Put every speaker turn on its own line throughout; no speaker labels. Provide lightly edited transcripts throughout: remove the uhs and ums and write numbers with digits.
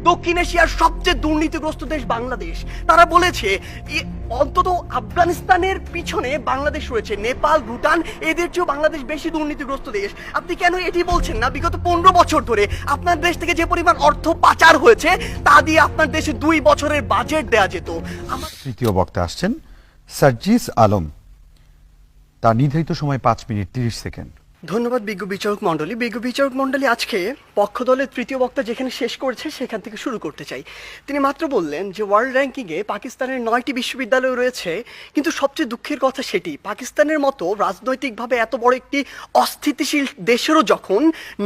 দক্ষিণ এশিয়ার সবচেয়ে দুর্নীতিগ্রস্ত দেশ বাংলাদেশ। তারা বলেছে অন্তত আফগানিস্তানের পিছনে বাংলাদেশ রয়েছে, নেপাল, ভুটান এদের চেয়েও বাংলাদেশ বেশি দুর্নীতিগ্রস্ত দেশ। আপনি কেন এটি বলছেন না? বিগত 15 বছর ধরে আপনার দেশ থেকে যে পরিমাণ অর্থ পাচার হয়েছে তা দিয়ে আপনার দেশে 2 বছরের বাজেট দেয়া যেত।
তৃতীয় বক্তা আসছেন সার্জিস আলম, তার নির্ধারিত সময় 5 মিনিট 30 সেকেন্ড।
ধন্যবাদ বিজ্ঞ বিচারক মণ্ডলী। বিজ্ঞ বিচারক মণ্ডলী, আজকে পক্ষ দলের তৃতীয় বক্তা যেখানে শেষ করেছে সেখান থেকে শুরু করতে চাই। তিনি মাত্র বললেন যে ওয়ার্ল্ড র্যাঙ্কিংয়ে পাকিস্তানের 9টি বিশ্ববিদ্যালয় রয়েছে, কিন্তু সবচেয়ে দুঃখের কথা সেটি পাকিস্তানের মতো রাজনৈতিকভাবে এত বড় একটি অস্থিতিশীল দেশেরও যখন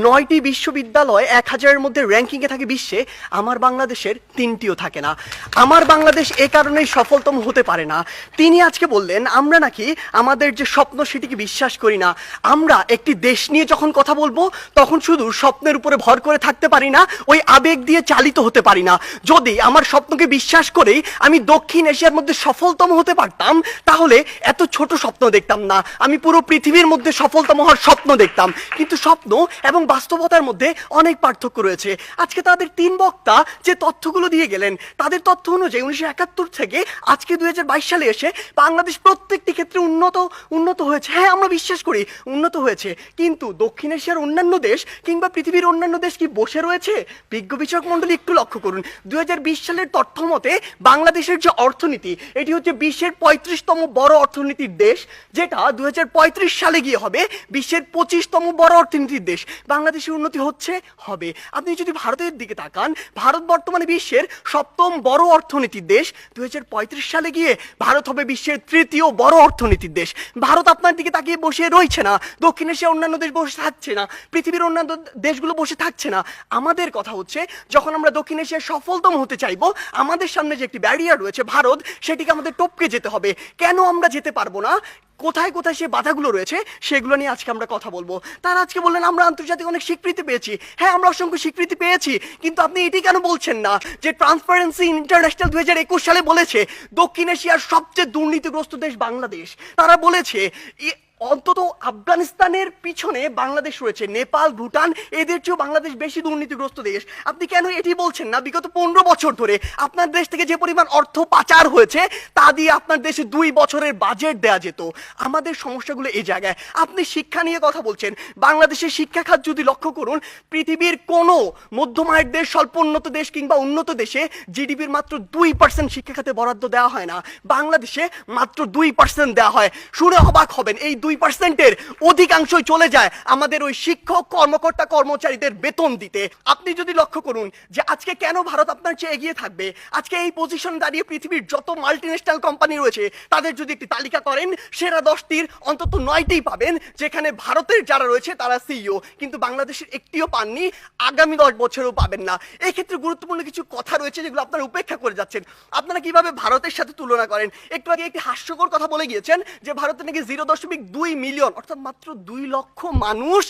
9টি বিশ্ববিদ্যালয় 1000-এর মধ্যে র্যাঙ্কিংয়ে থাকে বিশ্বে, আমার বাংলাদেশের 3টিও থাকে না। আমার বাংলাদেশ এ কারণেই সফলতম হতে পারে না। তিনি আজকে বললেন আমরা নাকি আমাদের যে স্বপ্ন সেটিকে বিশ্বাস করি না। আমরা একটি দেশ নিয়ে যখন কথা বলবো তখন শুধু স্বপ্নের উপরে ভর করে থাকতে পারি না, ওই আবেগ দিয়ে চালিত হতে পারি না। যদি আমার স্বপ্নকে বিশ্বাস করেই আমি দক্ষিণ এশিয়ার মধ্যে সফলতম হতে পারতাম তাহলে এত ছোট স্বপ্ন দেখতাম না, আমি পুরো পৃথিবীর মধ্যে সফলতম হওয়ার স্বপ্ন দেখতাম। কিন্তু স্বপ্ন এবং বাস্তবতার মধ্যে অনেক পার্থক্য রয়েছে। আজকে তাদের 3 বক্তা যে তথ্যগুলো দিয়ে গেলেন, তাদের তথ্য অনুযায়ী 1971 থেকে আজকে 2022 সালে এসে বাংলাদেশ প্রত্যেকটি ক্ষেত্রে উন্নত হয়েছে। হ্যাঁ, আমরা বিশ্বাস করি উন্নত হয়েছে, কিন্তু দক্ষিণ এশিয়ার অন্যান্য দেশ কিংবা পৃথিবীর অন্যান্য দেশ কি বসে রয়েছে? বিজ্ঞ বিচারক মণ্ডলী একটু লক্ষ্য করুন, 2020 সালের তথ্য মতে বাংলাদেশের যে অর্থনীতি এটি হচ্ছে বিশ্বের 35তম বড় অর্থনীতির দেশ, যেটা 2035 সালে গিয়ে হবে বিশ্বের 25তম বড় অর্থনীতির দেশ। বাংলাদেশের উন্নতি হচ্ছে, হবে। আপনি যদি ভারতের দিকে তাকান, ভারত বর্তমানে বিশ্বের 7ম বড় অর্থনীতির দেশ, 2035 সালে গিয়ে ভারত হবে বিশ্বের 3য় বড় অর্থনীতির দেশ। ভারত আপনার দিকে তাকিয়ে বসে রয়েছে না, দক্ষিণ এশিয়ার অন্যান্য দেশ বসে থাকছে না, পৃথিবীর অন্যান্য দেশগুলো বসে থাকছে না। আমাদের কথা হচ্ছে যখন আমরা দক্ষিণ এশিয়ার সফলতম হতে চাইবো, আমাদের সামনে যে একটি ব্যারিয়ার রয়েছে ভারত, সেটিকে আমাদের টপকে যেতে হবে। কেন আমরা যেতে পারবো না, কোথায় কোথায় সে বাধাগুলো রয়েছে সেগুলো নিয়ে আজকে আমরা কথা বলবো। তারা আজকে বললেন আমরা আন্তর্জাতিক অনেক স্বীকৃতি পেয়েছি। হ্যাঁ, আমরা অসংখ্য স্বীকৃতি পেয়েছি, কিন্তু আপনি এটি কেন বলছেন না যে ট্রান্সপারেন্সি ইন্টারন্যাশনাল 2021 সালে বলেছে দক্ষিণ এশিয়ার সবচেয়ে দুর্নীতিগ্রস্ত দেশ বাংলাদেশ। তারা বলেছে অন্তত আফগানিস্তানের পিছনে বাংলাদেশ রয়েছে, নেপাল, ভুটান এদের চেয়েও বাংলাদেশ বেশি দুর্নীতিগ্রস্ত দেশ। আপনি কেন এটি বলছেন না? বিগত 15 বছর ধরে আপনার দেশ থেকে যে পরিমাণ অর্থ পাচার হয়েছে তা দিয়ে আপনার দেশে 2 বছরের বাজেট দেয়া যেত। আমাদের সমস্যাগুলো এই জায়গায়। আপনি শিক্ষা নিয়ে কথা বলছেন, বাংলাদেশের শিক্ষা খাত যদি লক্ষ্য করুন, পৃথিবীর কোনো মধ্যম আয়ের দেশ, স্বল্প উন্নত দেশ কিংবা উন্নত দেশে জিডিপির মাত্র 2% শিক্ষা খাতে বরাদ্দ দেওয়া হয় না, বাংলাদেশে মাত্র 2% দেওয়া হয়। শুনে অবাক হবেন, এই 2%-এর অধিকাংশই চলে যায় আমাদের ওই শিক্ষক, কর্মকর্তা, কর্মচারীদের বেতন দিতে। আপনি যদি লক্ষ্য করুন যে আজকে কেন ভারত আপনার চেয়ে এগিয়ে থাকবে, আজকে এই পজিশন দাঁড়িয়ে পৃথিবীর যত মাল্টিন্যাশনাল কোম্পানি রয়েছে তাদের যদি একটি তালিকা করেন, সেরা 10টির অন্তত 9টিই পাবেন যেখানে ভারতের যারা রয়েছে তারা সিইও, কিন্তু বাংলাদেশের একটিও পাননি, আগামী 10 বছরেও পাবেন না। এই ক্ষেত্রে গুরুত্বপূর্ণ কিছু কথা রয়েছে যেগুলো আপনারা উপেক্ষা করে যাচ্ছেন। আপনারা কিভাবে ভারতের সাথে তুলনা করেন? একটু আগে একটি হাস্যকর কথা বলে গিয়েছেন যে ভারতে নাকি 0.2 মিলিয়ন অর্থাৎ মাত্র 2 লক্ষ মানুষ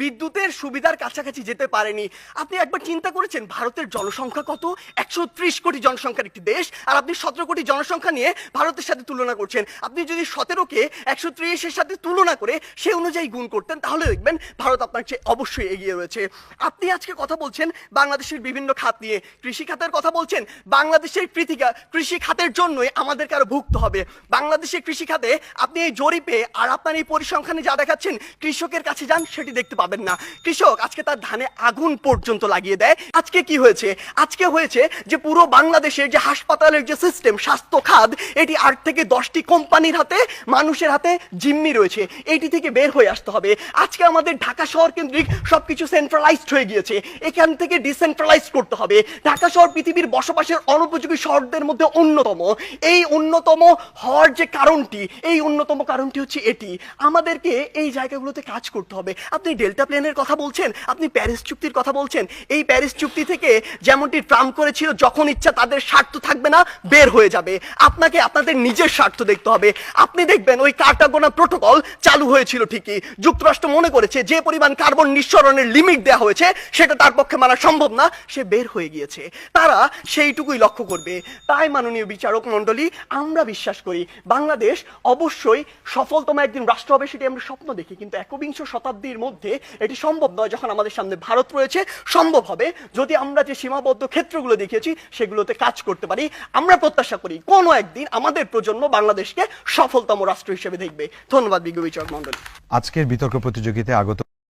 বিদ্যুতের সুবিধার কাছাকাছি যেতে পারেনি। আপনি একবার চিন্তা করেছেন ভারতের জনসংখ্যা কত? 130 কোটি জনসংখ্যার একটি দেশ, আর আপনি 17 কোটি জনসংখ্যা নিয়ে ভারতের সাথে তুলনা করছেন। আপনি যদি 17কে 130-এর সাথে তুলনা করে সে অনুযায়ী গুণ করতেন তাহলে দেখবেন ভারত আপনার চেয়ে অবশ্যই এগিয়ে রয়েছে। আপনি আজকে কথা বলছেন বাংলাদেশের বিভিন্ন খাত নিয়ে, কৃষি খাতের কথা বলছেন। বাংলাদেশের কৃষি খাতের জন্যই আমাদেরকে আরো ভুগতে হবে। বাংলাদেশের কৃষি খাতে আপনি এই জরিপে আর আপনার এই পরিসংখ্যানে যা দেখাচ্ছেন, কৃষকের কাছে যান সেটি দেখতে পাবেন না। কৃষক আজকে তার ধানে আগুন পর্যন্ত লাগিয়ে দেয়। আজকে কি হয়েছে? আজকে হয়েছে যে পুরো বাংলাদেশের যে হাসপাতালের যে সিস্টেম, স্বাস্থ্য খাত, এটি 8 থেকে 10টি কোম্পানির হাতে, মানুষের হাতে জিম্মি রয়েছে। এটি থেকে বের হয়ে আসতে হবে। আজকে আমাদের ঢাকা শহর কেন্দ্রিক সবকিছু সেন্ট্রালাইজড হয়ে গিয়েছে, এখান থেকে ডিসেন্ট্রালাইজ করতে হবে। ঢাকা শহর পৃথিবীর বসবাসের অনুপযোগী শহরদের মধ্যে অন্যতম। এই অন্যতম হওয়ার যে কারণটি, এই অন্যতম কারণটি হচ্ছে এটি। আমাদেরকে এই জায়গাগুলোতে কাজ করতে হবে। আপনি ডেল্টা প্লেনের কথা বলছেন, আপনি প্যারিস চুক্তির কথা বলছেন। এই প্যারিস চুক্তি থেকে যেমনটি ট্রাম্প করেছিল, যখন ইচ্ছা তাদের স্বার্থ থাকবে না, বের হয়ে যাবে। আপনাকে আপনাদের নিজের স্বার্থ দেখতে হবে। আপনি দেখবেন ওই কার্টাগোনা প্রোটোকল চালু হয়েছিল ঠিকই, যুক্তরাষ্ট্র মনে করেছে যে পরিমাণ কার্বন নিঃসরণের লিমিট দেওয়া হয়েছে সেটা তার পক্ষে মানা সম্ভব না, সে বের হয়ে গিয়েছে। তারা সেইটুকুই লক্ষ্য করবে। তাই মাননীয় বিচারক মণ্ডলী, আমরা বিশ্বাস করি বাংলাদেশ অবশ্যই সফলতম একদিন রাষ্ট্র হবে, সেটি আমরা স্বপ্ন দেখি, কিন্তু 21 শতাব্দীর মধ্যে এটি সম্ভব নয় যখন আমাদের সামনে ভারত রয়েছে। সম্ভব হবে যদি আমরা যে সীমাবদ্ধ ক্ষেত্রগুলো দেখিয়েছি সেগুলোতে কাজ করতে পারি। আমরা প্রত্যাশা করি কোনো একদিন আমাদের প্রজন্ম বাংলাদেশকে সফলতম রাষ্ট্র হিসেবে দেখবে। ধন্যবাদ বিজ্ঞ বিচারক মণ্ডলী।
আজকের বিতর্ক প্রতিযোগিতায় আগত